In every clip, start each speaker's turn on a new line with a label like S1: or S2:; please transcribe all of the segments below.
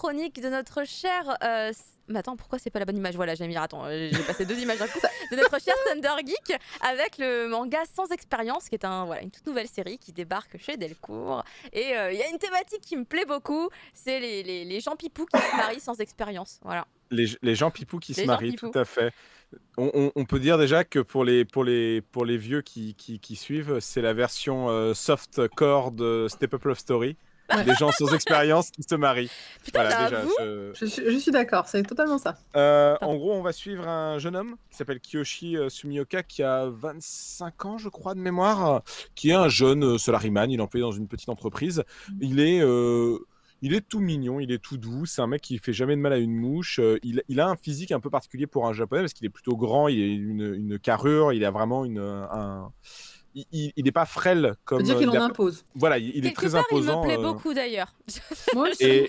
S1: chronique de notre cher... Mais attends, pourquoi c'est pas la bonne image? Voilà, j'ai mis... Attends, j'ai passé 2 images d'un coup. De notre cher Thunder Geek avec le manga Sans Expérience, qui est une toute nouvelle série qui débarque chez Delcourt. Et il y a une thématique qui me plaît beaucoup, c'est les gens pipous qui se marient sans expérience. Voilà.
S2: Les gens pipous qui se marient, tout à fait. On peut dire déjà que pour les vieux qui suivent, c'est la version softcore de Step Up Love Story. Des gens sans expérience qui se marient.
S1: Putain,
S2: voilà, déjà,
S3: je suis d'accord, c'est totalement ça.
S2: En gros, on va suivre un jeune homme qui s'appelle Kiyoshi Sumioka, qui a 25 ans, je crois, de mémoire, qui est un jeune salaryman. Il est employé dans une petite entreprise. Il est tout mignon, il est tout doux. C'est un mec qui fait jamais de mal à une mouche. Il a un physique un peu particulier pour un japonais parce qu'il est plutôt grand. Il a une carrure. Il a vraiment il n'est pas frêle comme.
S3: On peut dire qu'il en impose.
S2: Voilà, il est très imposant.
S1: Il me plaît beaucoup d'ailleurs.
S3: Moi aussi.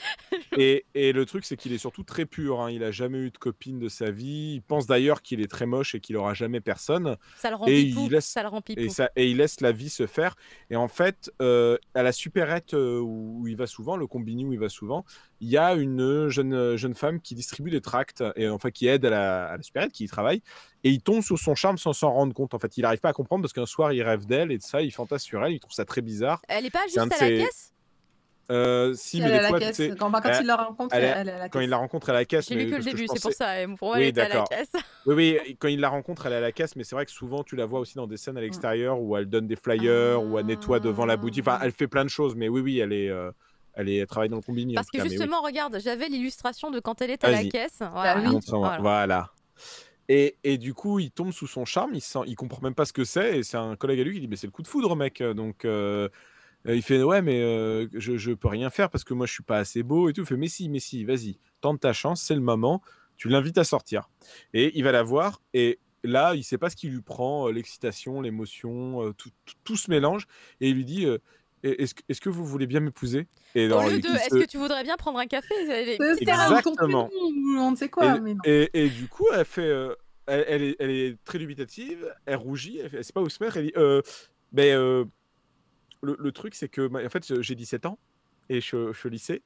S2: Et le truc, c'est qu'il est surtout très pur. Hein. Il a jamais eu de copine de sa vie. Il pense d'ailleurs qu'il est très moche et qu'il aura jamais personne.
S1: Ça le rend pipou. Ça le rend pipou.
S2: Et il laisse la vie se faire. Et en fait, à la supérette où il va souvent, le combini où il va souvent, il y a une jeune femme qui distribue des tracts et enfin qui aide à la supérette, qui y travaille. Et il tombe sous son charme sans s'en rendre compte. En fait, il n'arrive pas à comprendre parce qu'un soir, il rêve d'elle et de ça, il fantasme sur elle. Il trouve ça très bizarre.
S1: Elle n'est pas juste à la caisse?
S2: Si, mais des fois, tu sais,
S3: quand il la rencontre, elle est à la caisse.
S2: Quand il la rencontre à la caisse.
S1: J'ai lu que le début, c'est pour ça. Pour moi,
S2: oui,
S1: elle était à la caisse.
S2: Oui, quand il la rencontre, elle est à la caisse, mais c'est vrai que souvent, tu la vois aussi dans des scènes à l'extérieur où elle donne des flyers, où elle nettoie devant la boutique. Enfin, elle fait plein de choses, mais oui, elle travaille dans le combini.
S1: Parce que justement, regarde, j'avais l'illustration de quand elle est à la caisse.
S2: Voilà. Et du coup, il tombe sous son charme, il comprend même pas ce que c'est, et c'est un collègue à lui qui dit mais c'est le coup de foudre, mec. Donc il fait ouais, mais je peux rien faire parce que moi je suis pas assez beau et tout. Il fait mais si, vas-y, tente ta chance, c'est le moment. Tu l'invites à sortir. Et il va la voir, et là, il sait pas ce qui lui prend, l'excitation, l'émotion, tout se mélange, et il lui dit est-ce que vous voulez bien m'épouser? Et
S1: au lieu de est-ce que tu voudrais bien prendre un café?
S2: Exactement.
S3: On ne sait quoi. Mais non.
S2: Et du coup, elle fait, elle est très dubitative, elle rougit, elle sait pas où se mettre. Elle dit le truc, c'est que en fait, j'ai 17 ans et je suis au lycée.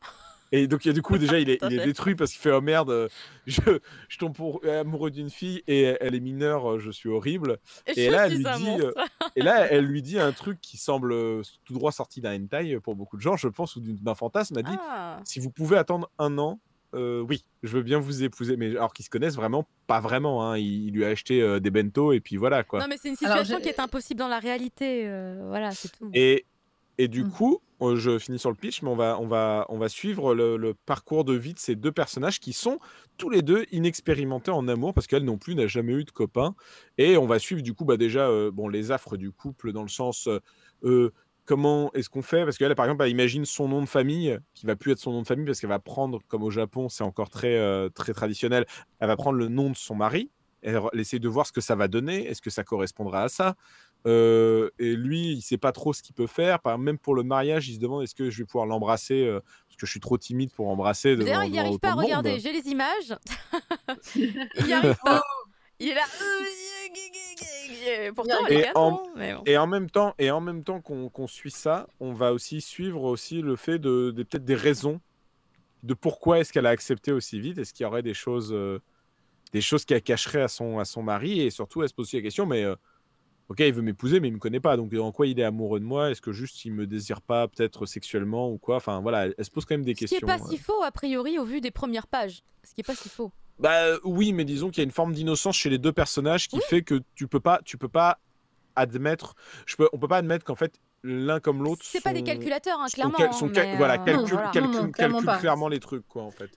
S2: Et donc, du coup, déjà, il est détruit parce qu'il fait oh merde, je tombe amoureux d'une fille et elle est mineure, je suis horrible. Et là, elle lui dit un truc qui semble tout droit sorti d'un hentai pour beaucoup de gens, je pense, ou d'un fantasme. Elle dit si vous pouvez attendre 1 an, oui, je veux bien vous épouser. Mais alors qu'ils se connaissent vraiment pas vraiment. Hein. Il lui a acheté des bento et puis voilà quoi.
S1: Non, mais c'est une situation qui est impossible dans la réalité. Voilà, c'est tout.
S2: Et du coup, je finis sur le pitch, mais on va suivre le parcours de vie de ces 2 personnages qui sont tous les 2 inexpérimentés en amour parce qu'elle non plus n'a jamais eu de copain. Et on va suivre du coup déjà les affres du couple dans le sens comment est-ce qu'on fait, parce qu'elle par exemple elle imagine son nom de famille qui va plus être son nom de famille parce qu'elle va prendre, comme au Japon c'est encore très très traditionnel, elle va prendre le nom de son mari. Elle essaie de voir ce que ça va donner, est-ce que ça correspondra à ça. Et lui, il sait pas trop ce qu'il peut faire. Même pour le mariage, il se demande est-ce que je vais pouvoir l'embrasser parce que je suis trop timide pour embrasser.
S1: D'ailleurs, il n'y arrive pas. Regardez, j'ai les images. Il n'y arrive pas. Il est là. Pourtant,
S2: et en même temps qu'on suit ça, on va aussi suivre aussi le fait peut-être des raisons de pourquoi est-ce qu'elle a accepté aussi vite. Est-ce qu'il y aurait des choses qu'elle cacherait à son mari, et surtout elle se pose aussi la question mais ok, il veut m'épouser, mais il me connaît pas. Donc, en quoi il est amoureux de moi? Est-ce que juste il me désire pas, peut-être sexuellement ou quoi? Enfin, voilà, elle se pose quand même des questions.
S1: Ce qui est pas si faux, a priori, au vu des premières pages. Ce qui est pas si faux.
S2: Bah oui, mais disons qu'il y a une forme d'innocence chez les 2 personnages qui fait que tu peux pas admettre. On peut pas admettre qu'en fait l'un comme l'autre.
S1: C'est pas des calculateurs, hein, clairement.
S2: Calcule clairement les trucs, quoi, en fait.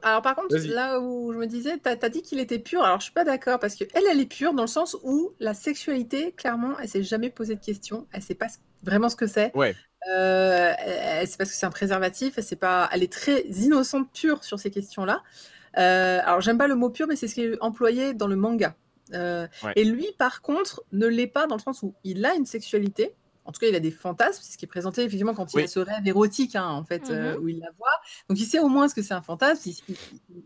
S3: Alors par contre, là où je me disais, t'as dit qu'il était pur, alors je suis pas d'accord, parce que elle est pure dans le sens où la sexualité, clairement, elle s'est jamais posé de questions, elle sait pas vraiment ce que c'est.
S2: Ouais.
S3: Elle sait pas ce que c'est un préservatif, elle est très innocente, pure sur ces questions-là. Alors j'aime pas le mot pur, mais c'est ce qui est employé dans le manga. Et lui, par contre, ne l'est pas dans le sens où il a une sexualité. En tout cas, il a des fantasmes, c'est ce qui est présenté effectivement quand il a ce rêve érotique, hein, en fait, où il la voit. Donc, il sait au moins ce que c'est un fantasme,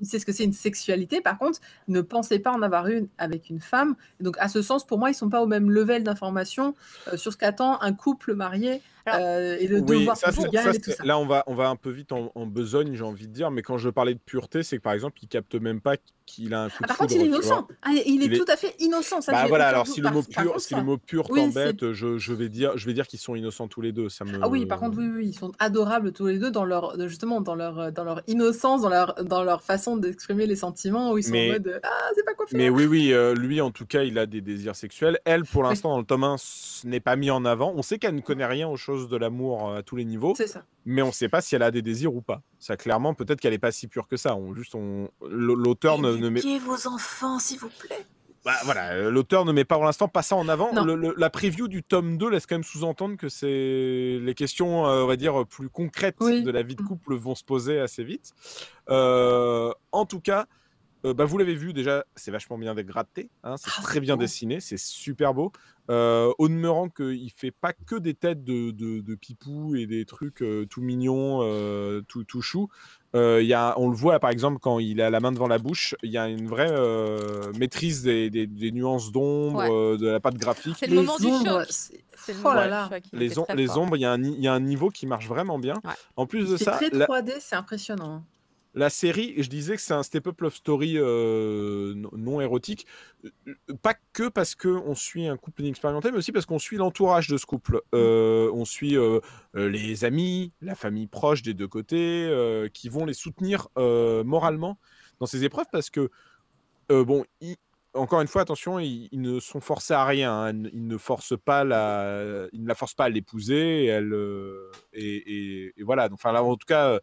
S3: il sait ce que c'est une sexualité. Par contre, il ne pensait pas en avoir une avec une femme. Et donc, à ce sens, pour moi, ils ne sont pas au même level d'information sur ce qu'attend un couple marié et le
S2: Oui,
S3: devoir conjugal et tout ça.
S2: là on va un peu vite en besogne, j'ai envie de dire, mais quand je parlais de pureté, c'est que par exemple, il capte même pas qu'il a un coup de
S3: Par contre, il
S2: foudre,
S3: est
S2: tu vois.
S3: innocent. Ah, il est
S2: Il est...
S3: tout à fait innocent, ça
S2: Bah
S3: j'ai
S2: voilà,
S3: aucun
S2: alors
S3: doute.
S2: si le mot
S3: Par
S2: pur,
S3: contre,
S2: si le mot pur
S3: oui, c'est...
S2: t'embête, je vais dire qu'ils sont innocents tous les deux. Ça
S3: Ah oui, par
S2: me...
S3: contre, oui, ils sont adorables tous les deux dans leur, justement, dans leur innocence, dans leur façon d'exprimer les sentiments, où ils sont en mode ah, c'est pas quoi
S2: Mais
S3: faire.
S2: oui, lui en tout cas, il a des désirs sexuels. Elle, pour
S3: Oui,
S2: l'instant, dans le tome 1, ce n'est pas mis en avant. On sait qu'elle ne connaît rien aux choses de l'amour à tous les niveaux,
S3: c'est ça.
S2: mais on ne sait pas si elle a des désirs ou pas. Ça, clairement, peut-être qu'elle n'est pas si pure que ça. L'auteur ne met...
S3: Éduquez vos enfants, s'il vous plaît.
S2: Bah, voilà, l'auteur ne met pas pour l'instant pas ça en avant.
S3: Non.
S2: La preview du tome 2 laisse quand même sous-entendre que c'est les questions, on va dire, plus concrètes
S3: Oui.
S2: de la vie de couple vont se poser assez vite. En tout cas, bah, vous l'avez vu déjà, c'est vachement bien gratté, hein, c'est très bien dessiné, c'est super beau. Au demeurant qu'il fait pas que des têtes de pipou et des trucs tout mignons, tout chou. On le voit par exemple quand il a la main devant la bouche, il y a une vraie maîtrise des nuances d'ombre, de la patte graphique.
S1: C'est le moment du choc. C'est le moment du choc.
S2: Les ombres, il y a un niveau qui marche vraiment bien.
S1: Ouais.
S2: En plus de
S3: C'est
S2: ça,
S3: très 3D, c'est impressionnant.
S2: la série, je disais que c'est un step-up love story non érotique, pas que parce qu'on suit un couple inexpérimenté, mais aussi parce qu'on suit l'entourage de ce couple. On suit les amis, la famille proche des deux côtés, qui vont les soutenir moralement dans ces épreuves, parce que, encore une fois, attention, ils ne sont forcés à rien. Hein. Ils ne la forcent pas à l'épouser. Et voilà. Donc, là, en tout cas...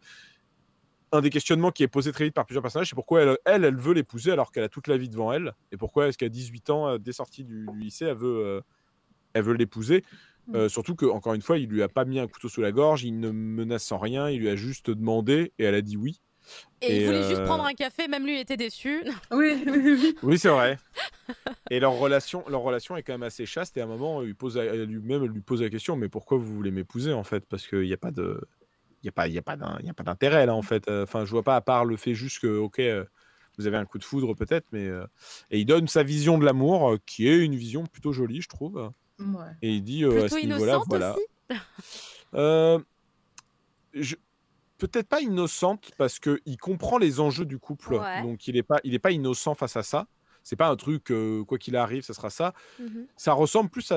S2: un des questionnements qui est posé très vite par plusieurs personnages, c'est pourquoi elle veut l'épouser alors qu'elle a toute la vie devant elle, et pourquoi est-ce qu'à 18 ans, dès sortie du lycée, elle veut l'épouser. Surtout que, encore une fois, il lui a pas mis un couteau sous la gorge, il ne menace en rien, il lui a juste demandé et elle a dit oui.
S1: Et il voulait juste prendre un café, même lui était déçu.
S2: Oui, c'est vrai. Et leur relation est quand même assez chaste, et à un moment, elle lui pose la question, mais pourquoi vous voulez m'épouser en fait? Parce qu'il n'y a pas de... Il n'y a pas d'intérêt là en fait. Enfin, je vois pas, à part le fait juste que, ok, vous avez un coup de foudre peut-être, mais et il donne sa vision de l'amour, qui est une vision plutôt jolie, je trouve.
S3: Ouais.
S2: Et il dit
S1: plutôt
S2: à ce niveau-là, voilà. Peut-être pas innocente parce que il comprend les enjeux du couple, donc il est pas innocent face à ça. C'est pas un truc quoi qu'il arrive, ça sera ça. Ça ressemble plus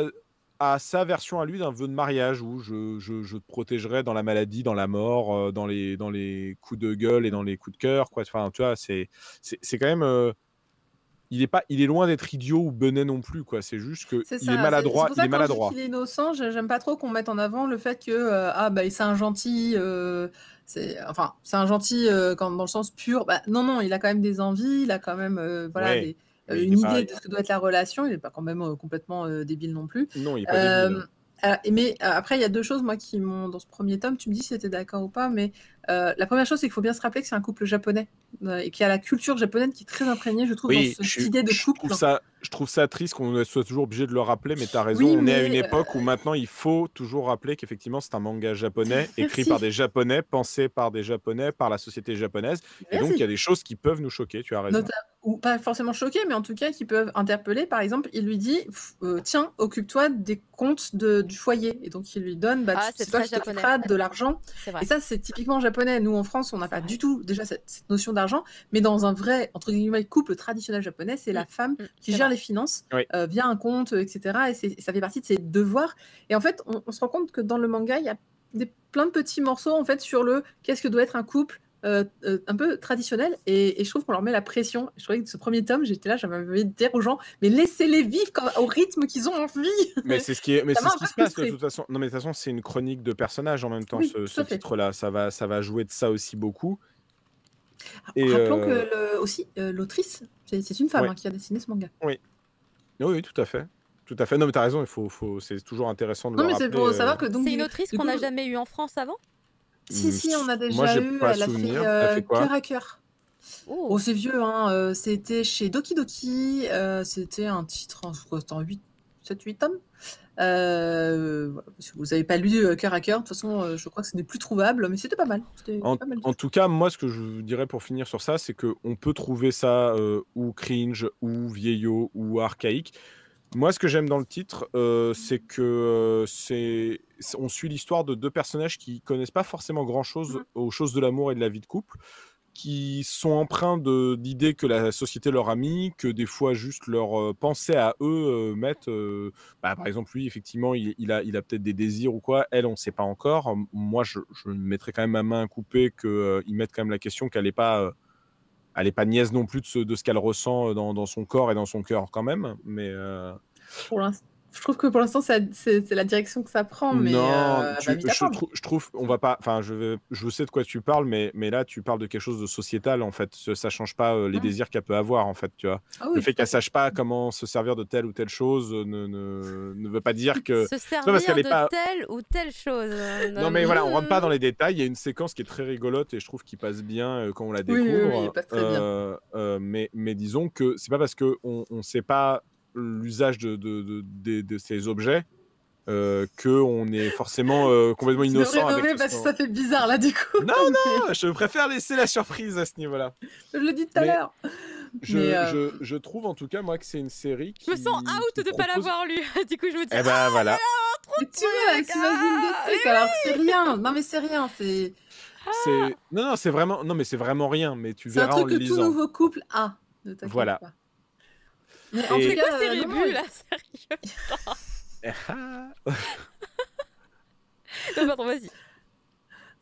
S2: à sa version à lui d'un vœu de mariage où je te protégerai dans la maladie, dans la mort, dans les coups de gueule et dans les coups de cœur, quoi. Enfin, tu vois, c'est quand même... il est loin d'être idiot ou benet non plus, quoi. C'est juste qu'il est maladroit.
S3: C'est pour ça que quand je dis qu'il est innocent, j'aime pas trop qu'on mette en avant le fait que c'est un gentil. C'est un gentil dans le sens pur. Non, il a quand même des envies, il a quand même une idée de ce que doit être la relation. Il n'est pas quand même complètement débile non plus.
S2: Non, il n'est pas débile.
S3: Mais après, il y a deux choses, moi, qui m'ont... Dans ce premier tome, tu me dis si tu étais d'accord ou pas, mais la première chose, c'est qu'il faut bien se rappeler que c'est un couple japonais et qu'il y a la culture japonaise qui est très imprégnée, je trouve, dans cette idée de couple.
S2: Je trouve ça triste qu'on soit toujours obligé de le rappeler, mais tu as raison, on est à une époque où maintenant il faut toujours rappeler qu'effectivement c'est un manga japonais, écrit par des japonais, pensé par des japonais, par la société japonaise, et donc il y a des choses qui peuvent nous choquer, tu as raison.
S3: Ou pas forcément choquer, mais en tout cas qui peuvent interpeller. Par exemple, il lui dit tiens, occupe-toi des comptes du foyer. Et donc il lui donne c'est toi qui t'occuperas de l'argent. Et ça, c'est typiquement japonais. Nous, en France, on n'a pas du tout déjà cette notion d'argent, mais dans un vrai, entre guillemets, couple traditionnel japonais, c'est la femme qui gère les finances via un compte, etc. Et ça fait partie de ses devoirs. Et en fait, on se rend compte que dans le manga, il y a plein de petits morceaux en fait sur qu'est-ce que doit être un couple un peu traditionnel, et je trouve qu'on leur met la pression. Je trouvais que ce premier tome, j'étais là, j'avais envie de dire aux gens, mais laissez-les vivre au rythme qu'ils ont envie.
S2: Mais c'est ce qui se passe de toute façon. Non, mais de toute façon, c'est une chronique de personnages en même temps, ce titre-là. Ça va jouer de ça aussi beaucoup.
S3: Et rappelons que l'autrice, c'est une femme qui a dessiné ce manga.
S2: Oui, tout à fait. Tout à fait. Non, mais t'as raison, c'est toujours intéressant de le rappeler.
S3: Non, mais c'est pour savoir que
S1: c'est une autrice qu'on n'a jamais eue en France avant.
S3: Si, on a déjà eu. Elle a fait Cœur à Cœur. Oh, c'est vieux, hein. C'était chez Doki Doki. C'était un titre en 7-8 tomes. Si vous n'avez pas lu Cœur à Cœur, de toute façon, je crois que ce n'est plus trouvable, mais c'était pas mal.
S2: En tout cas, moi, ce que je dirais pour finir sur ça, c'est qu'on peut trouver ça ou cringe, ou vieillot, ou archaïque. Moi, ce que j'aime dans le titre, c'est que, on suit l'histoire de 2 personnages qui connaissent pas forcément grand-chose aux choses de l'amour et de la vie de couple, qui sont empreints d'idées que la société leur a mis, que des fois juste leurs, pensées à eux, mettent, par exemple, lui, effectivement, il a peut-être des désirs ou quoi. Elle, on sait pas encore. Moi, je mettrais quand même ma main à couper qu'ils mettent quand même la question qu'elle est pas niaise non plus de ce qu'elle ressent dans son corps et dans son cœur quand même. Mais
S3: Je trouve que pour l'instant, c'est la direction que ça prend, mais
S2: non,
S3: elle va vite apprendre.
S2: je trouve, on va pas. Enfin, je sais de quoi tu parles, mais là, tu parles de quelque chose de sociétal en fait. Ça change pas les désirs qu'elle peut avoir en fait, tu vois.
S3: Ah
S2: Le
S3: oui,
S2: fait
S3: tout à
S2: qu'elle
S3: fait.
S2: sache pas comment se servir de telle ou telle chose ne veut pas dire que.
S1: Se
S2: C'est pas parce
S1: servir
S2: qu'elle est
S1: de
S2: pas.
S1: telle ou telle chose.
S2: Non mais voilà, on rentre pas dans les détails. Il y a une séquence qui est très rigolote et je trouve qu'il passe bien quand on la
S3: Oui, oui, oui, il
S2: découvre.
S3: passe très bien.
S2: Mais disons que c'est pas parce que on sait pas l'usage de ces objets qu'on est forcément complètement
S3: Tu devrais
S2: innocent avec
S3: nommer
S2: tout
S3: parce que
S2: ça.
S3: ça fait bizarre là du coup.
S2: Non, non, je préfère laisser la surprise à ce niveau-là.
S3: Je le dis tout à
S2: Mais
S3: l'heure. Mais
S2: je trouve en tout cas, moi, que c'est une série
S1: Je me sens out
S2: qui
S1: de pas
S2: propose...
S1: l'avoir lu. Du coup, je me dis.
S2: Eh ben voilà.
S3: Mais tu vois, t'imagines des trucs alors que c'est rien. Non mais c'est rien,
S2: Non, c'est vraiment... Non, mais c'est vraiment rien, mais tu
S3: c'est un
S2: verras en
S3: truc
S2: le
S3: que tout
S2: lisant.
S3: nouveau couple a. Ne t'inquiète
S2: Voilà.
S3: pas. Mais en
S2: Et-
S3: tout
S1: C'est
S3: cas,
S1: quoi ces
S3: non, non,
S1: rébus là, sérieux? Non, pardon, vas-y.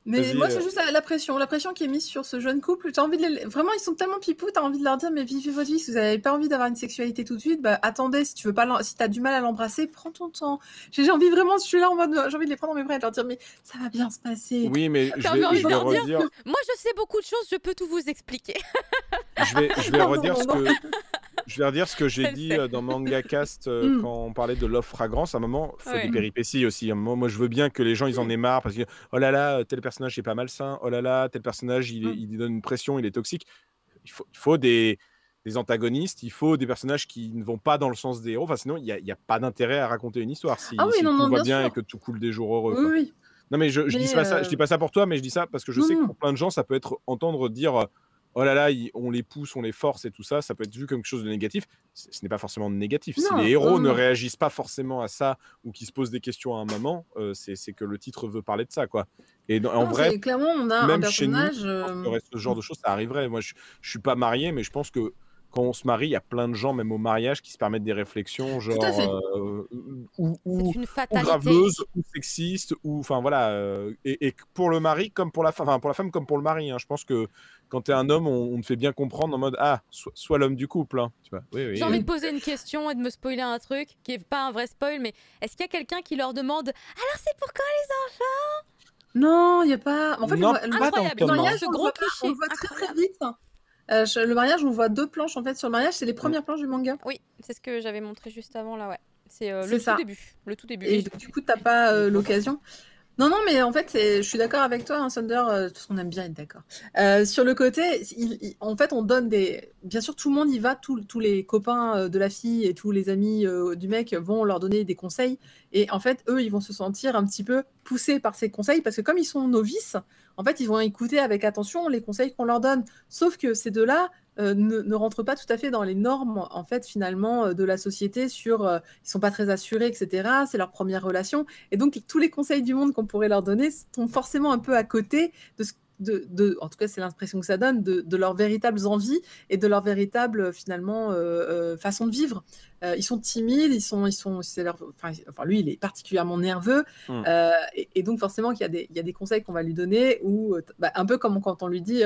S3: Mais
S2: Vas-y,
S3: moi, c'est juste la pression qui est mise sur ce jeune couple. T'as envie de Vraiment, ils sont tellement pipous, t'as envie de leur dire, mais vivez votre vie. Si vous n'avez pas envie d'avoir une sexualité tout de suite, bah attendez. Si tu veux pas, si t'as du mal à l'embrasser, prends ton temps. J'ai envie vraiment, je suis là en mode, j'ai envie de les prendre dans mes bras et de leur dire, mais ça va bien se passer.
S2: Oui, mais
S1: T'as envie
S2: je
S1: de
S2: vais
S1: leur dire
S2: redire...
S1: Moi, je sais beaucoup de choses, je peux tout vous expliquer.
S2: Je vais
S3: Non,
S2: redire
S3: non,
S2: ce
S3: non.
S2: que... Je vais redire ce que j'ai
S1: Elle
S2: dit
S1: sait.
S2: dans Manga Cast quand on parlait de Love Fragrance. À un moment, il faut
S1: Ouais.
S2: des péripéties aussi. À un moment, moi, je veux bien que les gens ils en aient marre parce que oh là là, tel personnage est pas malsain. Oh là là, tel personnage il donne une pression, il est toxique. Il faut des antagonistes, il faut des personnages qui ne vont pas dans le sens des héros. Enfin, sinon, il y a pas d'intérêt à raconter une histoire si,
S3: Ah oui,
S2: si
S3: non,
S2: tout
S3: non,
S2: va
S3: bien
S2: bien et
S3: sûr.
S2: que tout coule des jours heureux.
S3: Oui,
S2: Quoi.
S3: oui.
S2: Non, mais je dis pas ça. Je dis pas ça pour toi, mais je dis ça parce que je
S3: Non,
S2: sais que
S3: non.
S2: pour plein de gens, ça peut être entendre dire oh là là, on les pousse, on les force et tout ça. Ça peut être vu comme quelque chose de négatif. Ce n'est pas forcément négatif. Si
S3: Non,
S2: les héros ne
S3: non.
S2: réagissent pas forcément à ça ou qui se posent des questions à un moment, c'est que le titre veut parler de ça, quoi. Et en
S3: Non,
S2: vrai,
S3: clairement, on a un
S2: même chez nous,
S3: personnage.
S2: je pense qu'il y aurait ce genre de choses, ça arriverait. Moi, je suis pas marié, mais je pense que quand on se marie, il y a plein de gens, même au mariage, qui se permettent des réflexions,
S3: Tout à fait.
S2: genre ou
S1: C'est une
S2: ou
S1: fatalité.
S2: graveleuses, ou sexistes, ou enfin voilà. Et pour le mari comme pour la femme, enfin pour la femme comme pour le mari. Hein. Je pense que quand tu es un homme, on te fait bien comprendre en mode ah, sois l'homme du couple. Hein, tu vois. Oui, oui.
S1: J'ai envie de poser une question et de me spoiler un truc qui est pas un vrai spoil, mais est-ce qu'il y a quelqu'un qui leur demande alors c'est pour quand les enfants?
S3: Non, il n'y a pas. En fait,
S2: Non,
S3: le
S2: pas dans le
S1: Incroyable,
S2: tome
S3: le
S2: un.
S3: mariage,
S1: ce
S3: on le
S1: gros
S3: voit pas, on
S1: cliché.
S3: le voit très très
S1: Incroyable.
S3: vite. Le mariage, on voit 2 planches en fait sur le mariage, c'est les premières planches du manga.
S1: Oui, c'est ce que j'avais montré juste avant là, ouais. C'est
S3: C'est
S1: le
S3: ça.
S1: tout début. Le tout début.
S3: Et du coup, t'as pas l'occasion. Non, non, mais en fait, je suis d'accord avec toi, hein, Thunder, parce qu'on aime bien être d'accord. Sur le côté, en fait, on donne des... Bien sûr, tout le monde y va, tous les copains de la fille et tous les amis du mec vont leur donner des conseils. Et en fait, eux, ils vont se sentir un petit peu poussés par ces conseils, parce que comme ils sont novices, en fait, ils vont écouter avec attention les conseils qu'on leur donne. Sauf que ces deux-là ne rentrent pas tout à fait dans les normes, en fait, finalement, de la société sur... ils sont pas très assurés, etc. C'est leur première relation. Et donc, tous les conseils du monde qu'on pourrait leur donner sont forcément un peu à côté en tout cas, c'est l'impression que ça donne, de leurs véritables envies et de leur véritable, finalement, façon de vivre. Ils sont timides, enfin, lui, il est particulièrement nerveux. Et donc, forcément, il y a des conseils qu'on va lui donner, ou un peu comme quand on lui dit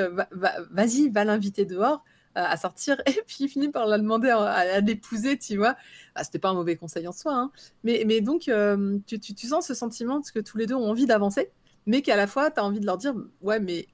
S3: vas-y, va l'inviter dehors à sortir, et puis il finit par la demander à l'épouser, tu vois. C'était pas un mauvais conseil en soi, hein. Mais donc, tu sens ce sentiment que tous les deux ont envie d'avancer, mais qu'à la fois, tu as envie de leur dire, ouais, mais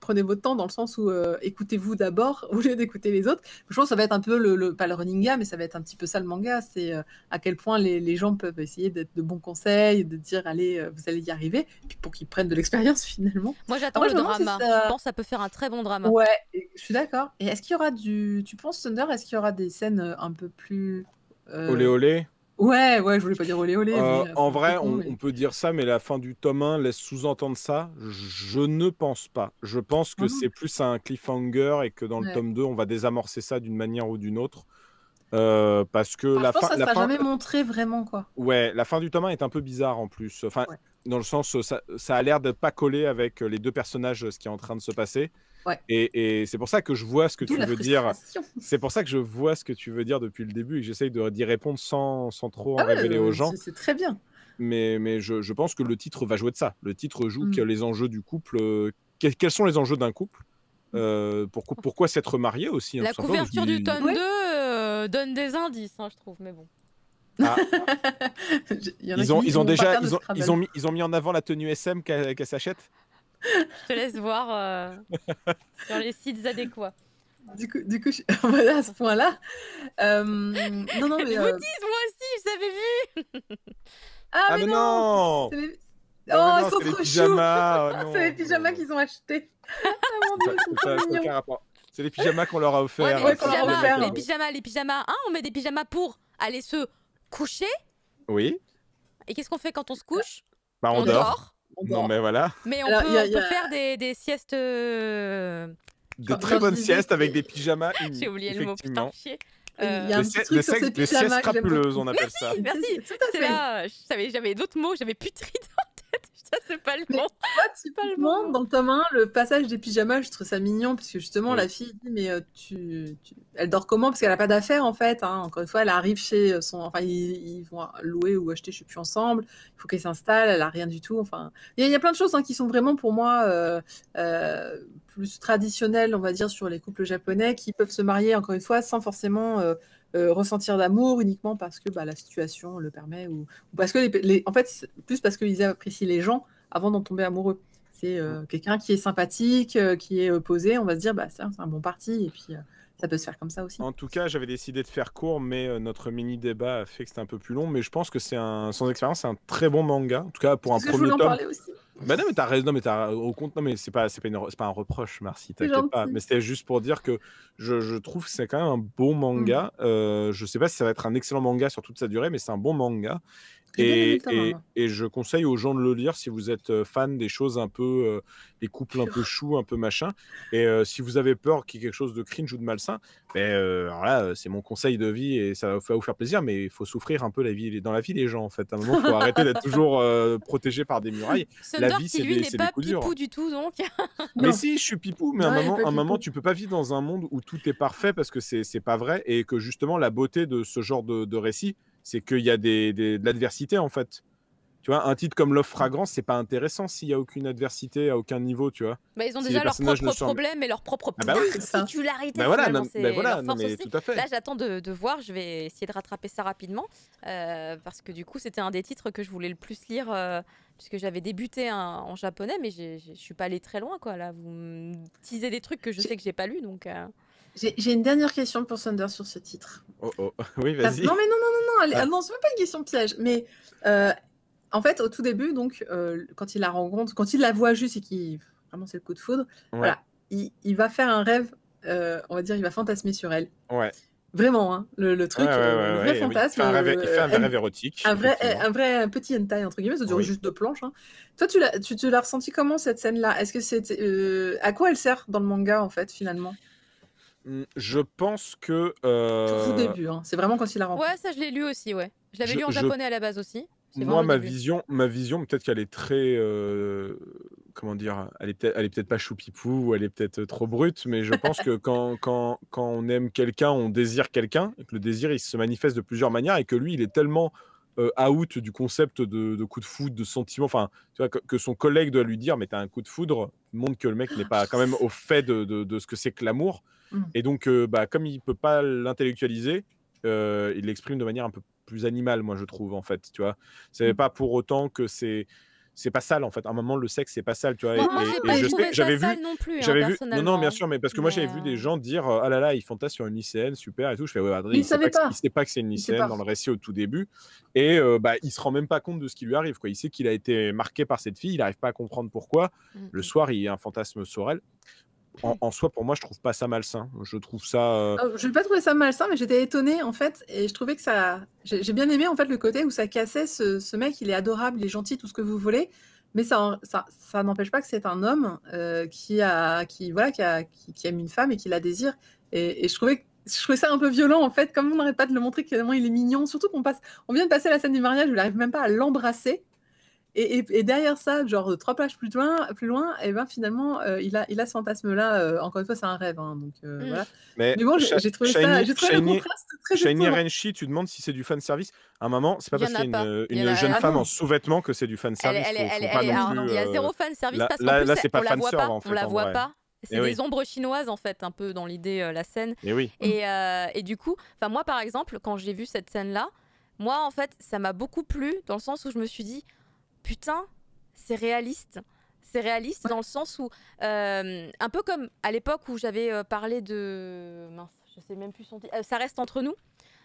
S3: prenez votre temps, dans le sens où écoutez-vous d'abord au lieu d'écouter les autres. Je pense que ça va être un peu pas le running gag, mais ça va être un petit peu ça le manga. C'est à quel point les gens peuvent essayer d'être de bons conseils, de dire allez, vous allez y arriver, puis pour qu'ils prennent de l'expérience finalement.
S1: Moi, j'attends
S3: Après,
S1: le
S3: je me demande si
S1: drama.
S3: ça-
S1: Je pense que ça peut faire un très bon drama.
S3: Ouais, je suis d'accord. Et est-ce qu'il y aura tu penses, Thunder, est-ce qu'il y aura des scènes un peu plus...
S2: Olé olé.
S3: Ouais, je voulais pas dire olé olé, mais...
S2: En vrai,
S3: con, mais-
S2: on peut dire ça, mais la fin du tome 1 laisse sous-entendre ça. Je ne pense pas. Je pense que
S3: Mhm.
S2: c'est plus un cliffhanger et que dans le
S3: Ouais.
S2: tome 2, on va désamorcer ça d'une manière ou d'une autre. Parce que
S3: je pense que ça sera jamais montré vraiment, quoi.
S2: Ouais, la fin du tome 1 est un peu bizarre en plus. Enfin, dans le sens, ça a l'air de pas coller avec les deux personnages, ce qui est en train de se passer.
S3: Ouais.
S2: Et c'est pour ça que je vois ce que tu veux dire. C'est pour ça que je vois ce que tu veux dire depuis le début et que j'essaye d'y répondre sans trop en révéler aux gens.
S3: C'est très bien.
S2: Mais je pense que le titre va jouer de ça. Le titre joue que les enjeux du couple. Quels sont les enjeux d'un couple pourquoi s'être marié aussi,
S1: La couverture du tome 2 donne des indices, hein, je trouve, mais bon.
S2: Ah. Ils ont mis en avant la tenue SM qu'elle s'achète.
S1: Je te laisse voir sur les sites adéquats.
S3: Du coup à ce point-là. Non, mais.
S1: Ils vous disent, moi aussi, j'avais vu.
S3: Ah, mais non. Oh, ils sont trop choux. C'est les pyjamas qu'ils ont achetés.
S2: C'est les pyjamas qu'on leur a offerts.
S1: Les pyjamas. Hein, on met des pyjamas pour aller se coucher.
S2: Oui.
S1: Et qu'est-ce qu'on fait quand on se couche?
S2: On dort. Non, mais voilà.
S1: Mais on peut faire des siestes.
S2: Des très bonnes siestes avec des pyjamas.
S1: J'ai oublié le mot, putain, chier.
S3: Il y a un petit truc sur ces pyjamas. Des siestes
S2: crapuleuses, on appelle ça.
S3: Merci. Tout à fait.
S1: J'avais d'autres mots, j'avais putride en tête. Ça, c'est pas le mot.
S3: Typiquement, dans le tome 1, le passage des pyjamas, je trouve ça mignon, parce que justement, la fille dit, mais elle dort comment? Parce qu'elle n'a pas d'affaires, en fait. Hein. Encore une fois, elle arrive chez son... Enfin, ils vont louer ou acheter, je ne sais plus, ensemble. Il faut qu'elle s'installe, elle n'a rien du tout. Enfin, il y a plein de choses qui sont vraiment, pour moi, plus traditionnelles, on va dire, sur les couples japonais, qui peuvent se marier, encore une fois, sans forcément... ressentir d'amour uniquement parce que la situation le permet ou parce que en fait plus parce qu'ils apprécient les gens avant d'en tomber amoureux. C'est quelqu'un qui est sympathique, qui est posé, on va se dire c'est un bon parti et puis ça peut se faire comme ça aussi.
S2: En tout cas, j'avais décidé de faire court, mais notre mini débat a fait que c'était un peu plus long, mais je pense que sans expérience, c'est un très bon manga. En tout cas, pour un premier tome.
S3: Parler aussi.
S2: Non, mais t'as raison, au compte, non, mais c'est pas un reproche, Marcy, t'inquiète pas. Mais c'était juste pour dire que je trouve que c'est quand même un bon manga. Je sais pas si ça va être un excellent manga sur toute sa durée, mais c'est un bon manga. Et je conseille aux gens de le lire si vous êtes fan des choses un peu, des couples un peu choux, un peu machin. Et si vous avez peur qu'il y ait quelque chose de cringe ou de malsain, alors là, c'est mon conseil de vie et ça va vous faire plaisir, mais il faut souffrir un peu dans la vie, les gens, en fait. À un moment, il faut arrêter d'être toujours protégé par des murailles.
S1: La vie, c'est lui n'est pas pipou du tout, donc.
S2: Mais si, je suis pipou, mais à un moment, tu peux pas vivre dans un monde où tout est parfait parce que c'est pas vrai et que justement, la beauté de ce genre de récit, c'est qu'il y a de l'adversité, en fait. Tu vois, un titre comme Love Fragrance, c'est pas intéressant s'il y a aucune adversité à aucun niveau, tu vois.
S1: Ils ont déjà leurs propres problèmes et leurs propres particularités.
S2: Tout à fait.
S1: Là, j'attends de voir. Je vais essayer de rattraper ça rapidement parce que du coup, c'était un des titres que je voulais le plus lire puisque j'avais débuté en japonais, mais je suis pas allée très loin, quoi. Là, vous me teasez des trucs que je sais que j'ai pas lus, donc.
S3: J'ai une dernière question pour Thunder sur ce titre.
S2: Oh. Oui, vas-y.
S3: Non, non, c'est même pas une question piège. Mais en fait, au tout début, donc, quand il la rencontre, quand il la voit juste et qu'il vraiment c'est le coup de foudre, voilà, il va faire un rêve. On va dire, il va fantasmer sur elle.
S2: Ouais.
S3: Vraiment, hein, le truc, le vrai fantasme.
S2: Il fait un rêve érotique.
S3: Un vrai petit hentai, entre guillemets, ça dure juste 2 planches. Hein. Toi, tu l'as ressenti comment, cette scène-là? Est-ce que c'est à quoi elle sert dans le manga, en fait, finalement?
S2: Je pense que...
S3: Tout au début, hein. C'est vraiment quand il la rencontre.
S1: Ouais, ça je l'ai lu aussi, ouais. Je l'avais lu en japonais à la base aussi.
S2: Moi, ma vision, peut-être qu'elle est très... comment dire? Elle est peut-être pas choupipou, ou elle est peut-être trop brute, mais je pense que quand on aime quelqu'un, on désire quelqu'un, et que le désir, il se manifeste de plusieurs manières, et que lui, il est tellement... out du concept de coup de foudre, de sentiment, enfin, tu vois, que son collègue doit lui dire, mais t'as un coup de foudre, montre que le mec n'est pas quand même au fait de ce que c'est que l'amour. Et donc, comme il peut pas l'intellectualiser, il l'exprime de manière un peu plus animale, moi, je trouve, en fait, tu vois. C'est pas pour autant que c'est pas sale, en fait. À un moment, le sexe, c'est pas sale, tu vois.
S1: J'avais vu non plus,
S2: non, bien sûr, mais parce que moi, j'avais vu des gens dire ah là là, il fantasme sur une lycéenne, super et tout. Je fais
S3: il sait
S2: pas que c'est une lycéenne dans le récit au tout début, et il se rend même pas compte de ce qui lui arrive, quoi. Il sait qu'il a été marqué par cette fille, il arrive pas à comprendre pourquoi. Le soir, il y a un fantasme sur elle. En soi, pour moi, je trouve pas ça malsain. Je trouve ça.
S3: Je n'ai pas trouvé ça malsain, mais j'étais étonnée, en fait, et je trouvais que ça. J'ai bien aimé, en fait, le côté où ça cassait ce mec. Il est adorable, il est gentil, tout ce que vous voulez, mais ça n'empêche pas que c'est un homme qui aime une femme et qui la désire. Et je trouvais que je trouvais ça un peu violent en fait, comme on n'arrête pas de le montrer qu'évidemment il est mignon, surtout on vient de passer la scène du mariage, il n'arrive même pas à l'embrasser. Et derrière ça, genre 3 pages plus loin, et ben finalement, il a ce fantasme-là. Encore une fois, c'est un rêve, hein, donc voilà.
S2: Mais
S3: bon, j'ai trouvé le contraste très
S2: Shiny
S3: étonnant.
S2: Renchi, tu demandes si c'est du fan service. À un moment, c'est pas
S1: Il y
S2: parce
S1: en a
S2: qu'il y a
S1: pas.
S2: une jeune femme en sous-vêtements que c'est du fan service.
S1: Il y a zéro fan service parce qu'en
S2: là,
S1: plus,
S2: c'est pas
S1: on la voit
S2: fanserve,
S1: pas.
S2: en fait,
S1: On la
S2: en
S1: voit
S2: vrai.
S1: pas. C'est
S2: Eh
S1: des
S2: oui.
S1: ombres chinoises en fait, un peu dans l'idée, la scène.
S2: Et oui.
S1: Et du coup, moi par exemple, quand j'ai vu cette scène-là, moi en fait, ça m'a beaucoup plu dans le sens où je me suis dit, putain, c'est réaliste. C'est réaliste dans le sens où, un peu comme à l'époque où j'avais parlé de... Mince, je sais même plus son titre. Ça reste entre nous.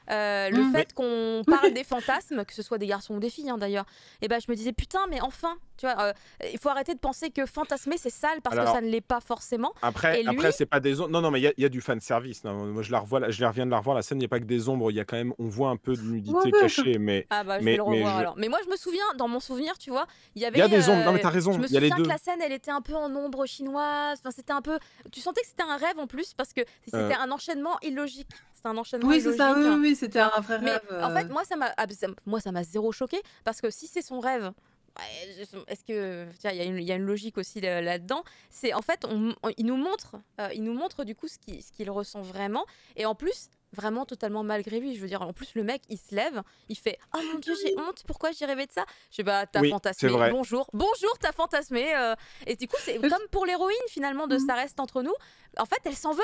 S1: Le fait qu'on parle des fantasmes, que ce soit des garçons ou des filles, hein, d'ailleurs, et ben je me disais putain, mais enfin, tu vois, il faut arrêter de penser que fantasmer c'est sale parce que ça ne l'est pas forcément.
S2: Après, c'est pas des ombres. Non, mais il y a du fan service. Non, moi, je reviens de la revoir. La scène, il n'y a pas que des ombres. Il y a quand même, on voit un peu de nudité cachée, mais.
S1: Ah bah je vais le revoir alors. Mais moi je me souviens, dans mon souvenir, tu vois, il y avait.
S2: Il y a des ombres. Non mais t'as raison.
S1: Je me
S2: il y a les
S1: souviens
S2: deux.
S1: que la scène, elle était un peu en ombre chinoise. Enfin, c'était un peu. Tu sentais que c'était un rêve en plus parce que c'était un enchaînement illogique. C'était un enchaînement illogique.
S3: Oui, c'est ça. Oui, c'était un vrai rêve.
S1: Mais en fait, moi, ça m'a zéro choqué parce que si c'est son rêve. Est-ce que il y a une logique aussi là-dedans. C'est en fait, il nous montre du coup ce qu'il ressent vraiment, et en plus vraiment totalement malgré lui. Je veux dire, en plus le mec il se lève, il fait oh mon dieu j'ai honte, pourquoi j'ai rêvé de ça. Je sais pas, t'as fantasmé. Bonjour, t'as fantasmé. Et du coup c'est comme pour l'héroïne finalement de Ça reste entre nous. En fait elle s'en veut.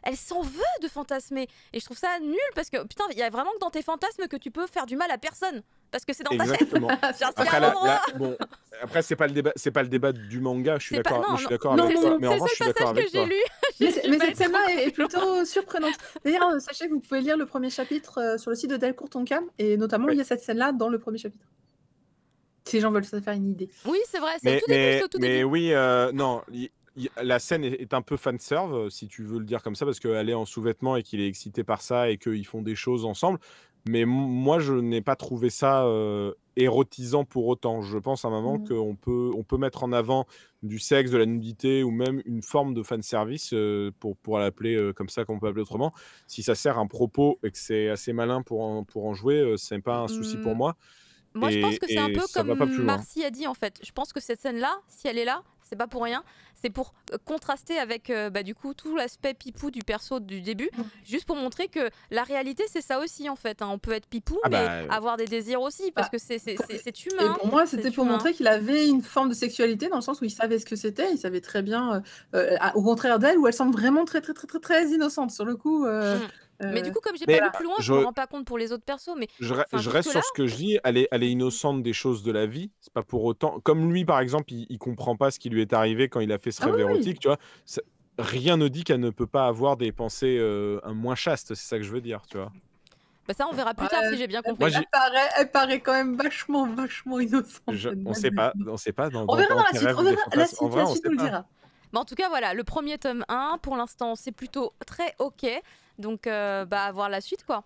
S1: Elle s'en veut de fantasmer. Et je trouve ça nul parce que putain, il y a vraiment que dans tes fantasmes que tu peux faire du mal à personne. Parce que c'est dans ta tête.
S2: Après, c'est pas le débat du manga. Je suis d'accord avec toi.
S1: Mais en revanche, je suis d'accord avec toi.
S3: Mais cette scène-là est plutôt surprenante. D'ailleurs, sachez que vous pouvez lire le premier chapitre sur le site de Delcourt Tonkam, et notamment il y a cette scène-là dans le premier chapitre. Si les gens veulent se faire une idée.
S1: Oui, c'est vrai. C'est au tout début.
S2: Mais oui, non. La scène est un peu fanserve, si tu veux le dire comme ça, parce qu'elle est en sous-vêtements et qu'il est excité par ça et qu'ils font des choses ensemble. Mais moi, je n'ai pas trouvé ça érotisant pour autant. Je pense à un moment qu'on peut mettre en avant du sexe, de la nudité ou même une forme de fanservice, pour l'appeler comme ça, qu'on peut appeler autrement. Si ça sert un propos et que c'est assez malin pour en jouer, c'est pas un souci pour moi.
S1: Moi, je pense que c'est un peu comme Marcy a dit en fait. Je pense que cette scène-là, si elle est là, c'est pas pour rien. C'est pour contraster avec du coup tout l'aspect pipou du perso du début, juste pour montrer que la réalité c'est ça aussi en fait. Hein. On peut être pipou, mais avoir des désirs aussi, parce que c'est humain.
S3: Et pour moi, c'était pour montrer qu'il avait une forme de sexualité dans le sens où il savait ce que c'était, il savait très bien, au contraire d'elle, où elle semble vraiment très très très très très innocente sur le coup.
S1: Mais du coup, comme j'ai pas lu plus loin, je me rends pas compte pour les autres persos. Mais
S2: je reste sur ce que je dis. Elle est innocente des choses de la vie. C'est pas pour autant. Comme lui, par exemple, il comprend pas ce qui lui est arrivé quand il a fait ce rêve érotique. Tu vois, rien ne dit qu'elle ne peut pas avoir des pensées moins chastes. C'est ça que je veux dire. Tu vois.
S1: Bah ça, on verra plus tard si j'ai bien compris.
S3: Elle paraît quand même vachement innocente.
S2: On sait pas.
S3: On verra dans la suite. La suite nous le dira.
S1: En tout cas, voilà, le premier tome 1, pour l'instant, c'est plutôt très ok. Donc, à voir la suite, quoi.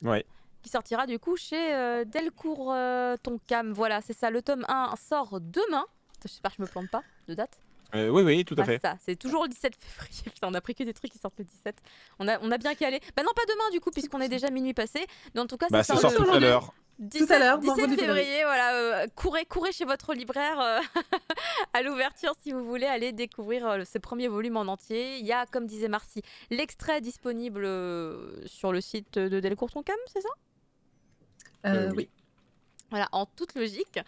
S2: Ouais.
S1: Qui sortira du coup chez Delcourt Tonkam. Voilà, c'est ça. Le tome 1 sort demain. J'espère que je me plante pas de date.
S2: Oui, tout à fait.
S1: C'est ça, c'est toujours le 17 février. Putain, on a pris que des trucs qui sortent le 17. On a bien calé. Bah non, pas demain du coup, puisqu'on est déjà minuit passé. Mais en tout cas,
S2: ça sort tout à l'heure.
S1: 17 février, voilà, courez chez votre libraire à l'ouverture si vous voulez aller découvrir ce premier volume en entier. Il y a, comme disait Marcy, l'extrait disponible sur le site de Delcourt Tonkam, c'est ça ?
S3: Oui.
S1: Voilà, en toute logique.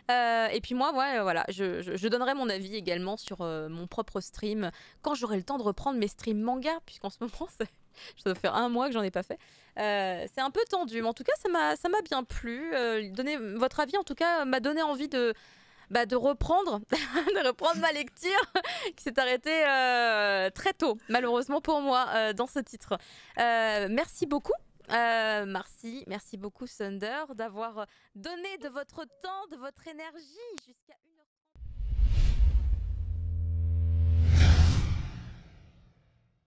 S1: Et puis moi, voilà, je donnerai mon avis également sur mon propre stream quand j'aurai le temps de reprendre mes streams manga, puisqu'en ce moment, ça doit faire 1 mois que j'en ai pas fait. C'est un peu tendu, mais en tout cas, ça m'a bien plu. Donner votre avis, en tout cas, m'a donné envie de reprendre, de reprendre ma lecture qui s'est arrêtée très tôt, malheureusement pour moi, dans ce titre. Merci beaucoup. Merci beaucoup Thunder d'avoir donné de votre temps, de votre énergie jusqu'à